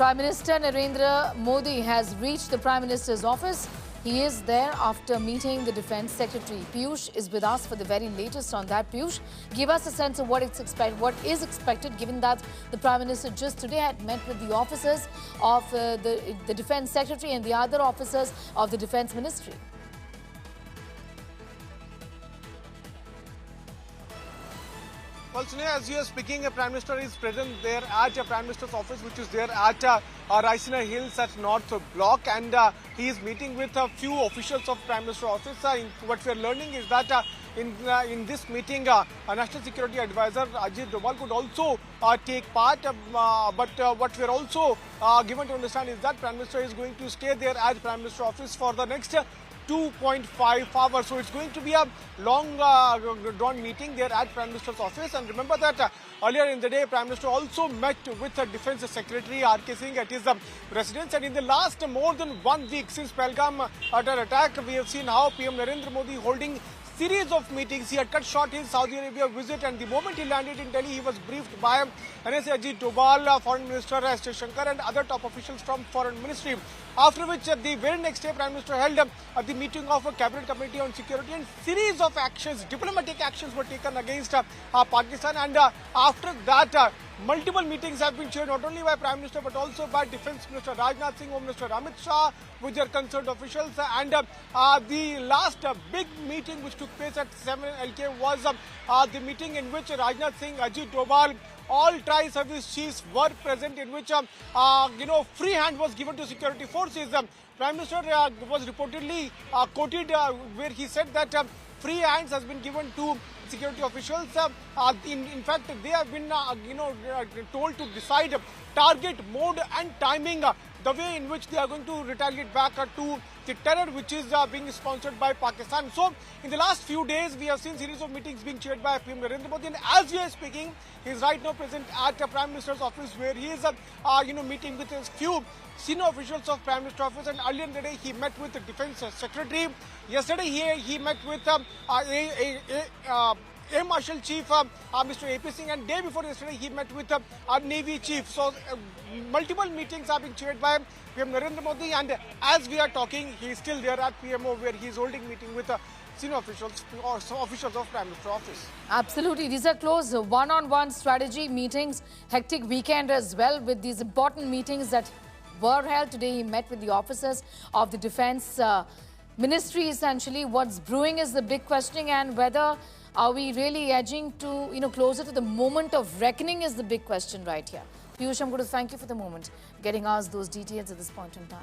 Prime Minister Narendra Modi has reached the Prime Minister's office. He is there after meeting the Defence Secretary. Piyush is with us for the very latest on that. Piyush, give us a sense of what is expected, given that the Prime Minister just today had met with the officers of the Defence Secretary and the other officers of the Defence Ministry. Well, Sneha, as you are speaking, the Prime Minister is present there at the Prime Minister's office, which is there at Raisina Hills at North Block, and he is meeting with a few officials of Prime Minister's office. What we are learning is that in this meeting, National Security Advisor Ajit Doval could also take part, but what we are also given to understand is that Prime Minister is going to stay there at Prime Minister's office for the next 2.5 hours. So it's going to be a long drawn meeting there at Prime Minister's office. And remember that earlier in the day, Prime Minister also met with the Defence Secretary R.K. Singh at his residence. And in the last more than 1 week since Pahalgam attack, we have seen how PM Narendra Modi holding series of meetings. He had cut short his Saudi Arabia visit, and the moment he landed in Delhi, he was briefed by NSA Ajit Doval, Foreign Minister S. Jaishankar, and other top officials from Foreign Ministry. After which, the very next day, Prime Minister held the meeting of a Cabinet Committee on Security, and series of actions, diplomatic actions were taken against Pakistan. And after that, multiple meetings have been chaired not only by Prime Minister but also by Defence Minister Rajnath Singh, Home Minister Amit Shah, with their concerned officials. And the last big meeting which took place at 7 LK was the meeting in which Rajnath Singh, Ajit Doval, all tri-service chiefs were present, in which free hand was given to security forces. Prime Minister was reportedly quoted where he said that free hands has been given to security officials. In fact, they have been told to decide target, mode and timing, the way in which they are going to retaliate back to the terror which is being sponsored by Pakistan. So, in the last few days, we have seen series of meetings being chaired by PM Narendra Modi, and as we are speaking, he is right now present at the Prime Minister's office, where he is meeting with his few senior officials of Prime Minister's office. And earlier in the day, he met with the Defence Secretary. Yesterday, he met with Air Marshal Chief Mr. A.P. Singh, and day before yesterday he met with our Navy Chief. So multiple meetings are being chaired by PM Narendra Modi, and as we are talking, he is still there at PMO, where he is holding meeting with senior officials or officials of Prime Minister's office. Absolutely. These are close one-on-one strategy meetings, hectic weekend as well, with these important meetings that were held. Today he met with the officers of the Defence Ministry. Essentially, what's brewing is the big questioning, and whether are we really edging to, closer to the moment of reckoning is the big question right here. Piyush, I'm going to thank you for the moment, getting us those details at this point in time.